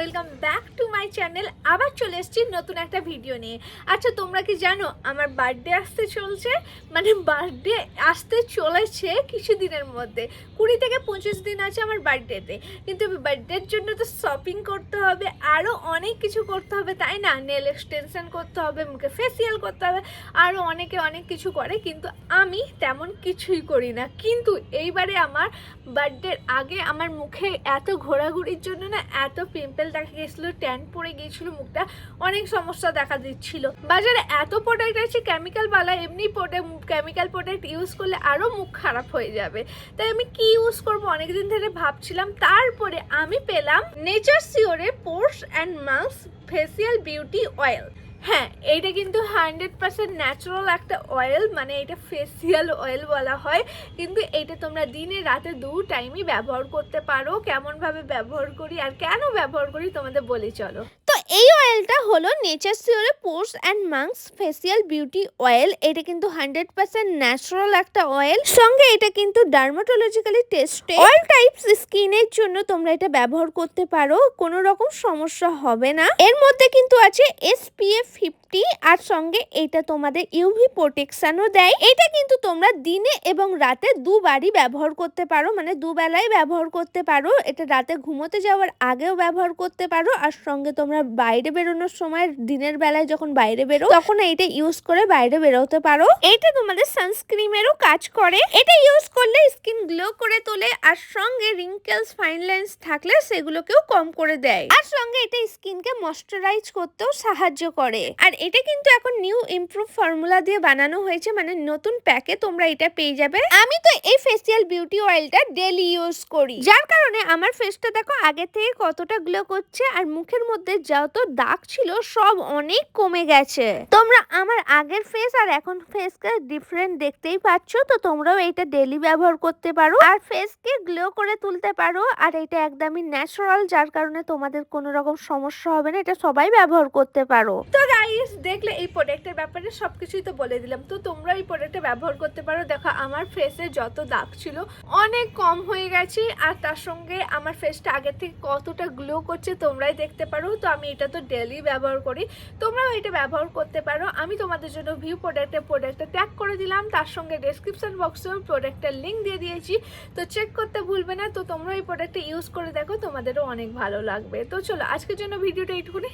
Welcome back to my channel. আবার চলে এসেছি নতুন একটা ভিডিও নিয়ে। আচ্ছা, তোমরা কি জানো আমার বার্থডে আসতে চলছে? মানে বার্থডে আসতে চলেছে কিছু দিনের মধ্যে, 20 থেকে 25 দিন আছে আমার বার্থডেতে। কিন্তু বার্থডের জন্য তো শপিং করতে হবে, আরও অনেক কিছু করতে হবে, তাই না? নেল এক্সটেনশন করতে হবে, মুখে ফেসিয়াল করতে হবে, আরও অনেকে অনেক কিছু করে, কিন্তু আমি তেমন কিছুই করি না। কিন্তু এইবারে আমার বার্থডের আগে আমার মুখে এত ঘোরাঘুরির জন্য না এত পিম্পল দেখা গেছিলো, ট্যান পড়ে গিয়েছিল, মুখটা অনেক সমস্যা দেখা দিচ্ছিল। বাজারে এত প্রোডাক্ট আছে কেমিক্যালওয়ালা, এমনি কেমিক্যাল প্রোডাক্ট ইউজ করলে আরও মুখ খারাপ হয়ে যাবে। তাই আমি কি ইউজ করবো অনেকদিন ধরে ভাবছিলাম। তারপরে আমি পেলাম নেচার সিওরের pores and mask facial beauty oil. হ্যাঁ, এইটা কিন্তু 100% ন্যাচারাল একটা অয়েল, মানে এটা ফেসিয়াল অয়েল বলা হয়। কিন্তু এইটা তোমরা দিনে রাতে 2 টাইমই ব্যবহার করতে পারো। কেমনভাবে ব্যবহার করি আর কেন ব্যবহার করি তোমাদের বলি চলো। তো এই অয়েলটা হলো নেচার সিওরে pores and mask facial beauty oil. এটা কিন্তু 100% ন্যাচারাল একটা অয়েল, সঙ্গে এটা কিন্তু ডার্মাটোলজিক্যালি টেস্টেড। অল টাইপস স্কিনের জন্য তোমরা এটা ব্যবহার করতে পারো, কোনো রকম সমস্যা হবে না। এর মধ্যে কিন্তু আছে SPF 50 আর সঙ্গে এটা তোমাদের ইউভি প্রোটেকশনও দেয়। এটা কিন্তু তোমরা দিনে এবং রাতে দুবারই ব্যবহার করতে পারো, মানে দুবেলায় ব্যবহার করতে পারো। এটা রাতে ঘুমোতে যাওয়ার আগেও ব্যবহার করতে পারো, আর সঙ্গে তোমরা বাইরে বেরোনোর সময় দিনের বেলায় যখন বাইরে বেরো তখন এটা ইউজ করে বাইরে বেরোতে পারো। এটা তোমাদের সানস্ক্রিমেরও কাজ করে। এটা ইউজ করলে স্কিন গ্লো করে তোলে, আর সঙ্গে রিঙ্কেলস ফাইন লাইন্স থাকলে সেগুলোকেও কম করে দেয়, আর সঙ্গে এটা স্কিনকে ময়শ্চারাইজ করতেও সাহায্য করে। আর এটা কিন্তু এখন নিউ ইমপ্রুভ ফর্মুলা দিয়ে বানানো হয়েছে, মানে নতুন প্যাকে তোমরা এটা পেয়ে যাবে। আমি তো এই ফেসিয়াল বিউটি অয়েলটা ডেইলি ইউজ করি, যার কারণে আমার ফেসটা দেখো আগে থেকে কতটা গ্লো করছে, আর মুখের মধ্যে যত দাগ ছিল সব অনেক কমে গেছে। তোমরা আমার আগের ফেস আর এখন ফেসকে ডিফারেন্ট দেখতেই পাচ্ছ। তো তোমরাও এটা ডেইলি ব্যবহার করতে পারো আর ফেসকে গ্লো করে তুলতে পারো। আর এটা একদমই ন্যাচারাল, যার কারণে তোমাদের কোনো রকম সমস্যা হবে না, এটা সবাই ব্যবহার করতে পারো। তো গাইস, দেখলে এই প্রোডাক্টের ব্যাপারে সবকিছুই তো বলে দিলাম। তো তোমরা এই প্রোডাক্টটা ব্যবহার করতে পারো। দেখো আমার ফেসে যত দাগ ছিল অনেক কম হয়ে গেছে, আর তার সঙ্গে আমার ফেসটা আগের থেকে কতটা গ্লো করছে তোমরাই দেখতে পারো। তো আমি এটা তো ডেইলি ব্যবহার করি, তোমরাও এটা ব্যবহার করতে পারো। আমি তোমাদের জন্য ভিউ প্রোডাক্টটা ট্যাগ করে দিলাম, তার সঙ্গে ডেসক্রিপশন বক্সেও প্রোডাক্টের লিঙ্ক দিয়ে দিয়েছি, তো চেক করতে ভুলবে না। তো তোমরা এই প্রোডাক্টটা ইউজ করে দেখো, তোমাদেরও অনেক ভালো লাগবে। তো চলো আজকের জন্য ভিডিওটা এইটুকুনি।